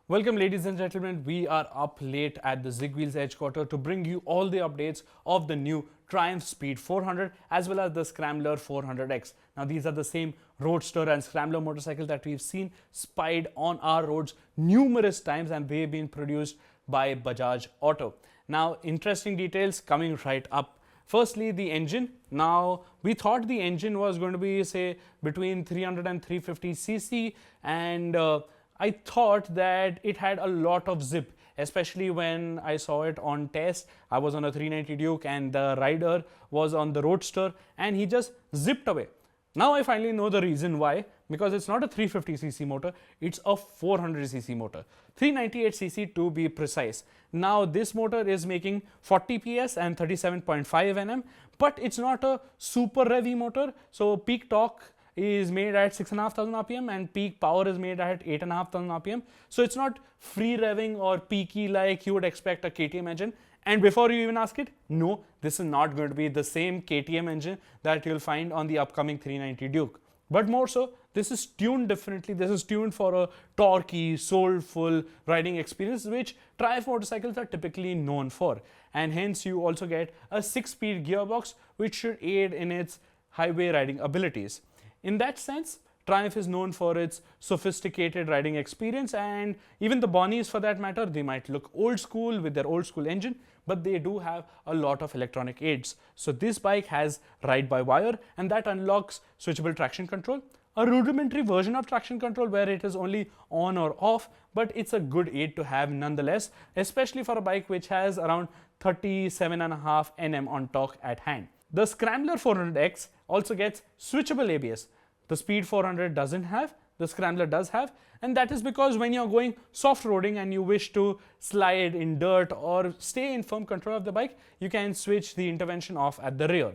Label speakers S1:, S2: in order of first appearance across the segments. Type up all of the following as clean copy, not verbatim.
S1: Welcome ladies and gentlemen, we are up late at the ZigWheels headquarters to bring you all the updates of the new Triumph Speed 400 as well as the Scrambler 400X. Now these are the same roadster and scrambler motorcycles that we've seen spied on our roads numerous times, and they've been produced by Bajaj Auto. Now interesting details coming right up. Firstly, the engine. Now we thought the engine was going to be say between 300 and 350 cc, and I thought that it had a lot of zip, especially when I saw it on test. I was on a 390 Duke and the rider was on the Roadster and he just zipped away. Now I finally know the reason why, because it's not a 350cc motor, it's a 400cc motor, 398cc to be precise. Now this motor is making 40 PS and 37.5 Nm, but it's not a super revvy motor, so peak torque is made at 6,500 RPM and peak power is made at 8,500 RPM. So it's not free revving or peaky like you would expect a KTM engine. And before you even ask it, no, this is not going to be the same KTM engine that you'll find on the upcoming 390 Duke. But more so, this is tuned differently. This is tuned for a torquey, soulful riding experience, which Triumph motorcycles are typically known for. And hence you also get a 6-speed gearbox, which should aid in its highway riding abilities. In that sense, Triumph is known for its sophisticated riding experience, and even the Bonnies for that matter, they might look old school with their old school engine, but they do have a lot of electronic aids. So this bike has ride-by-wire, and that unlocks switchable traction control, a rudimentary version of traction control where it is only on or off, but it's a good aid to have nonetheless, especially for a bike which has around 37.5 Nm on torque at hand. The Scrambler 400X also gets switchable ABS. The Speed 400 doesn't have, the Scrambler does have, and that is because when you're going soft roading and you wish to slide in dirt or stay in firm control of the bike, you can switch the intervention off at the rear.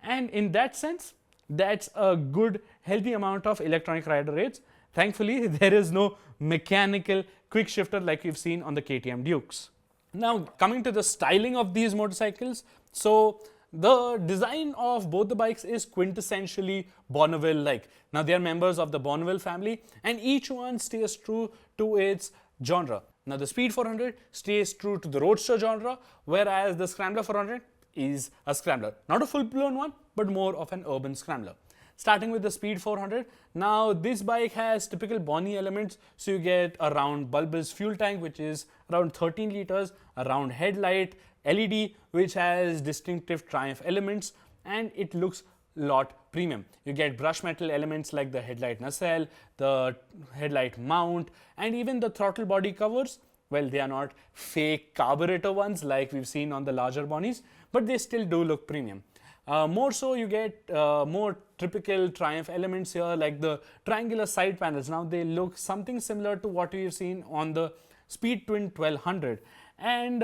S1: And in that sense, that's a good healthy amount of electronic rider aids. Thankfully, there is no mechanical quick shifter like we've seen on the KTM Dukes. Now coming to the styling of these motorcycles, so the design of both the bikes is quintessentially Bonneville-like. Now they are members of the Bonneville family and each one stays true to its genre. Now the Speed 400 stays true to the Roadster genre, whereas the Scrambler 400 is a Scrambler. Not a full-blown one, but more of an urban Scrambler. Starting with the Speed 400, now this bike has typical Bonnie elements, so you get a round bulbous fuel tank which is around 13 liters, a round headlight, LED which has distinctive Triumph elements, and it looks a lot premium. You get brush metal elements like the headlight nacelle, the headlight mount, and even the throttle body covers. Well, they are not fake carburetor ones like we've seen on the larger Bonnies, but they still do look premium. More so, you get more typical Triumph elements here like the triangular side panels. Now they look something similar to what we've seen on the Speed Twin 1200. And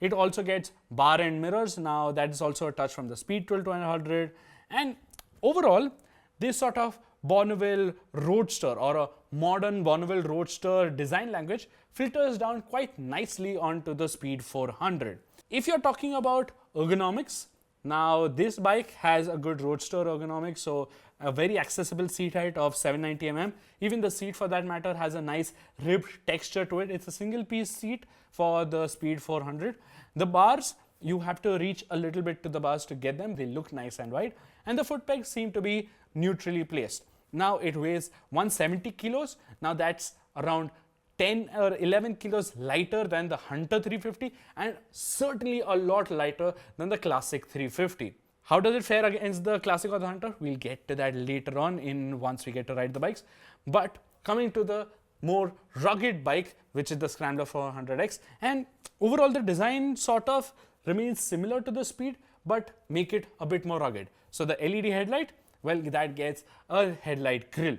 S1: it also gets bar end mirrors. Now that is also a touch from the Speed Twin 1200. And overall, this sort of Bonneville Roadster or a modern Bonneville Roadster design language filters down quite nicely onto the Speed 400. If you're talking about ergonomics, now this bike has a good Roadster ergonomics, so a very accessible seat height of 790 mm. Even the seat for that matter has a nice ribbed texture to it. It's a single piece seat for the Speed 400. The bars, you have to reach a little bit to the bars to get them. They look nice and wide, and the foot pegs seem to be neutrally placed. Now it weighs 170 kilos. Now that's around 10 or 11 kilos lighter than the Hunter 350 and certainly a lot lighter than the Classic 350. How does it fare against the Classic or the Hunter? We'll get to that later on once we get to ride the bikes. But coming to the more rugged bike, which is the Scrambler 400X, and overall the design sort of remains similar to the Speed but make it a bit more rugged. So the LED headlight, well, that gets a headlight grille.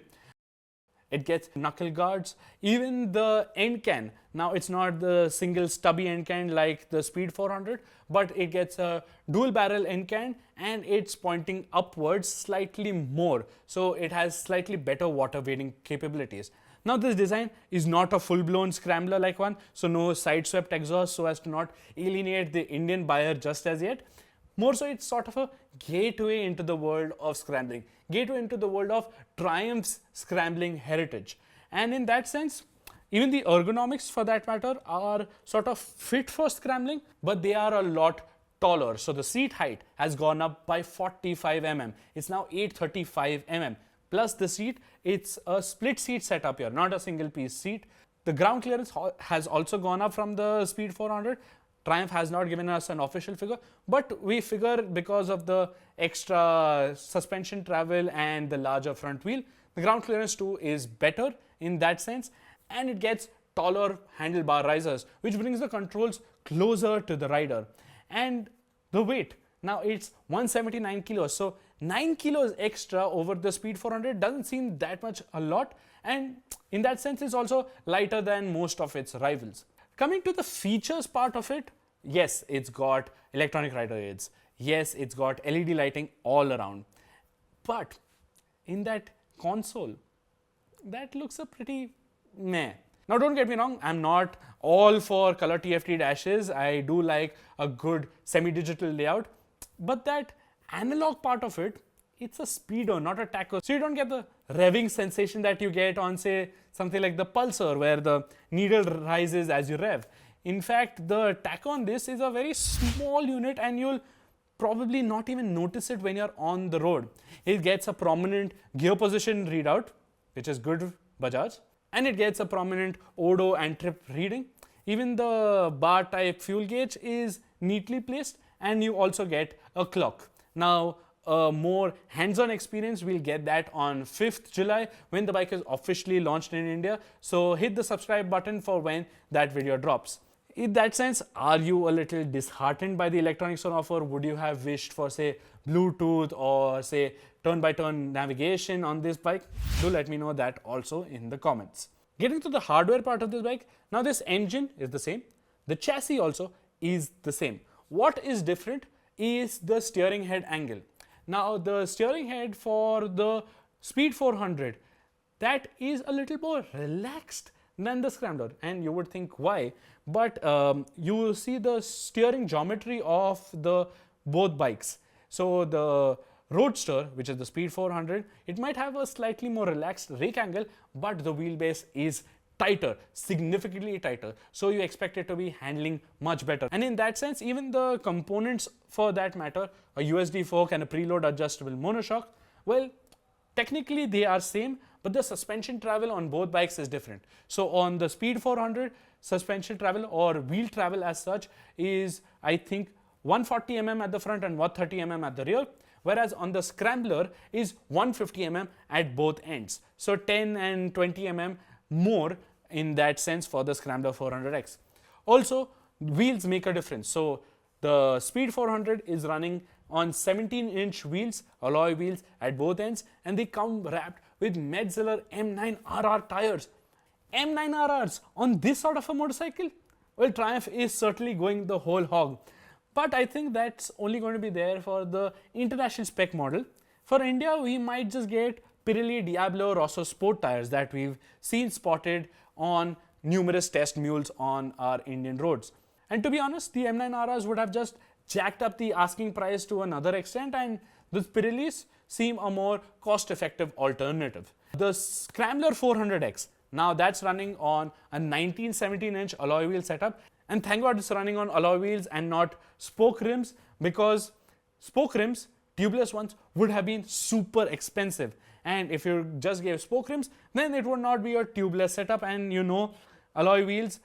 S1: It gets knuckle guards, even the end can. Now it's not the single stubby end can like the Speed 400, but it gets a dual barrel end can and it's pointing upwards slightly more. So it has slightly better water wading capabilities. Now this design is not a full-blown Scrambler like one, so no side-swept exhaust so as to not alienate the Indian buyer just as yet. More so, it's sort of a gateway into the world of scrambling, gateway into the world of Triumph's scrambling heritage. And in that sense, Even the ergonomics for that matter are sort of fit for scrambling, but they are a lot taller. So the seat height has gone up by 45 mm. It's now 835 mm. Plus the seat, it's a split seat setup here, not a single piece seat. The ground clearance has also gone up from the Speed 400. Triumph has not given us an official figure, but we figure because of the extra suspension travel and the larger front wheel, the ground clearance too is better in that sense, and it gets taller handlebar risers, which brings the controls closer to the rider. And the weight, now it's 179 kilos, so 9 kilos extra over the Speed 400 doesn't seem that much a lot, and in that sense it's also lighter than most of its rivals. Coming to the features part of it, yes, it's got electronic rider aids, yes, it's got LED lighting all around, but in that console, that looks a pretty meh. Now don't get me wrong, I'm not all for color TFT dashes. I do like a good semi-digital layout, but that analog part of it, it's a speedo, not a tacho. So you don't get the revving sensation that you get on, say, something like the Pulsar, where the needle rises as you rev. In fact, the tacho on this is a very small unit, and you'll probably not even notice it when you're on the road. It gets a prominent gear position readout, which is good Bajaj, and it gets a prominent odo and trip reading. Even the bar type fuel gauge is neatly placed, and you also get a clock. Now, a more hands-on experience, we'll get that on 5th July when the bike is officially launched in India. So hit the subscribe button for when that video drops. In that sense, are you a little disheartened by the electronics on offer? Would you have wished for, say, Bluetooth or, say, turn-by-turn navigation on this bike? Do let me know that also in the comments. Getting to the hardware part of this bike, now this engine is the same. The chassis also is the same. What is different is the steering head angle. Now the steering head for the Speed 400, that is a little more relaxed than the Scrambler, and you would think why, but you will see the steering geometry of the both bikes. So the Roadster, which is the Speed 400, it might have a slightly more relaxed rake angle, but the wheelbase is tighter, significantly tighter. So you expect it to be handling much better. And in that sense, even the components for that matter, a USD fork and a preload adjustable monoshock, well, technically they are same, but the suspension travel on both bikes is different. So on the Speed 400, suspension travel or wheel travel as such is, I think, 140 mm at the front and 130 mm at the rear, whereas on the Scrambler is 150 mm at both ends. So 10 and 20 mm more in that sense for the Scrambler 400X. Also, wheels make a difference. So the Speed 400 is running on 17-inch wheels, alloy wheels at both ends, and they come wrapped with Metzeler M9RR tires. M9RRs on this sort of a motorcycle? Well, Triumph is certainly going the whole hog. But I think that's only going to be there for the international spec model. For India, we might just get Pirelli Diablo Rosso Sport tires that we've seen spotted on numerous test mules on our Indian roads. And to be honest, the M9RRs would have just jacked up the asking price to another extent, and the Pirellis seem a more cost-effective alternative. The Scrambler 400X, now that's running on a 19-17-inch alloy wheel setup, and thank God it's running on alloy wheels and not spoke rims, because spoke rims, tubeless ones, would have been super expensive. And if you just gave spoke rims, then it would not be a tubeless setup, and you know, alloy wheels,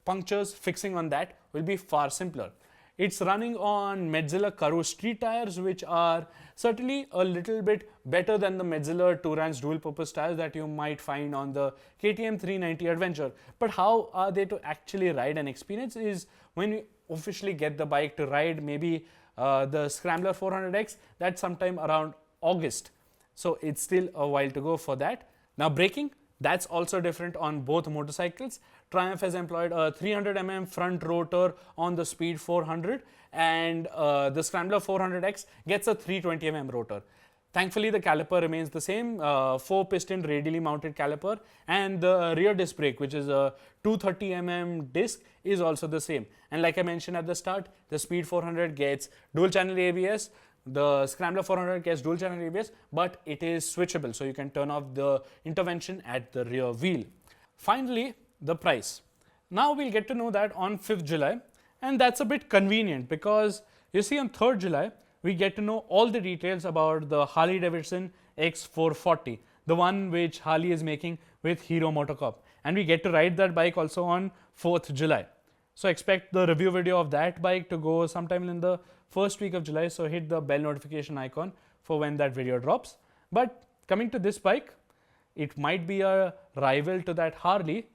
S1: punctures, fixing on that will be far simpler. It's running on Metzeler Karoo street tires, which are certainly a little bit better than the Metzeler Tourance dual purpose tires that you might find on the KTM 390 Adventure. But how are they to actually ride and experience is when we officially get the bike to ride, maybe the Scrambler 400X, that's sometime around August. So it's still a while to go for that. Now braking, that's also different on both motorcycles. Triumph has employed a 300 mm front rotor on the Speed 400, and the Scrambler 400X gets a 320 mm rotor. Thankfully, the caliper remains the same, 4-piston radially mounted caliper, and the rear disc brake, which is a 230 mm disc, is also the same. And like I mentioned at the start, the Speed 400 gets dual channel ABS, the Scrambler 400 gets dual channel ABS, but it is switchable, so you can turn off the intervention at the rear wheel. Finally, the price. Now we'll get to know that on 5th July, and that's a bit convenient because you see on 3rd July we get to know all the details about the Harley Davidson X440, the one which Harley is making with Hero MotoCorp, and we get to ride that bike also on 4th July. So expect the review video of that bike to go sometime in the first week of July, so hit the bell notification icon for when that video drops. But coming to this bike, it might be a rival to that Harley,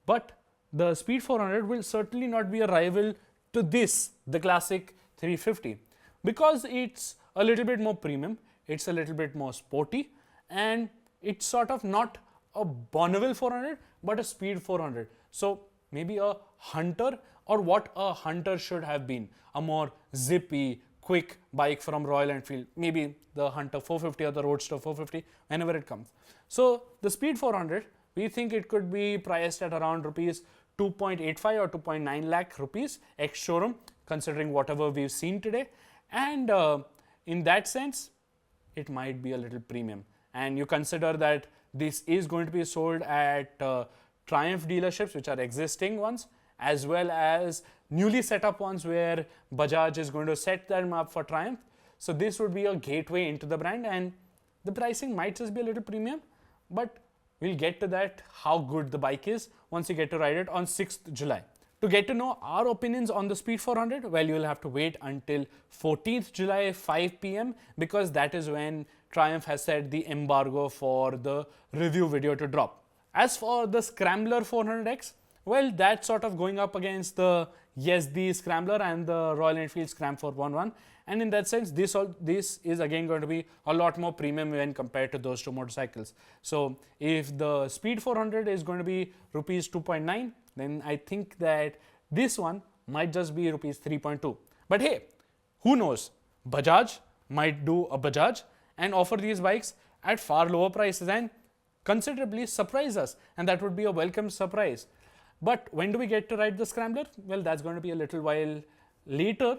S1: but the Speed 400 will certainly not be a rival to this, the classic 350, because it's a little bit more premium, it's a little bit more sporty, and it's sort of not a Bonneville 400 but a Speed 400. So maybe a Hunter, or what a Hunter should have been, a more zippy, quick bike from Royal Enfield, maybe the Hunter 450 or the Roadster 450 whenever it comes. So the Speed 400, we think it could be priced at around rupees 2.85 or 2.9 lakh rupees ex showroom, considering whatever we've seen today, and in that sense it might be a little premium. And you consider that this is going to be sold at Triumph dealerships, which are existing ones, as well as newly set up ones where Bajaj is going to set them up for Triumph. So this would be a gateway into the brand, and the pricing might just be a little premium, but we'll get to that, how good the bike is, once you get to ride it on 6th July. To get to know our opinions on the Speed 400, well, you will have to wait until 14th July 5 p.m. because that is when Triumph has set the embargo for the review video to drop. As for the Scrambler 400X, well, that's sort of going up against the Scrambler and the Royal Enfield Scram 411, and in that sense this is again going to be a lot more premium when compared to those two motorcycles. So if the Speed 400 is going to be rupees 2.9, then I think that this one might just be rupees 3.2. But hey, who knows, Bajaj might do a Bajaj and offer these bikes at far lower prices and considerably surprise us, and that would be a welcome surprise. But when do we get to ride the Scrambler? Well, that's going to be a little while later,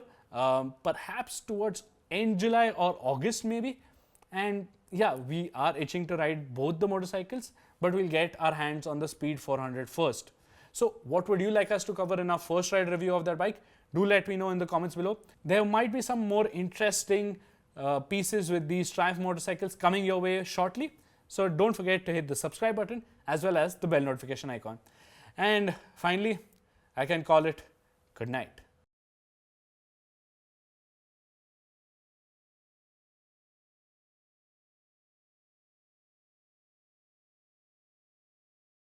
S1: perhaps towards end July or August maybe. And yeah, we are itching to ride both the motorcycles, but we'll get our hands on the Speed 400 first. So what would you like us to cover in our first ride review of that bike? Do let me know in the comments below. There might be some more interesting pieces with these Triumph motorcycles coming your way shortly. So don't forget to hit the subscribe button as well as the bell notification icon. And finally, I can call it good night.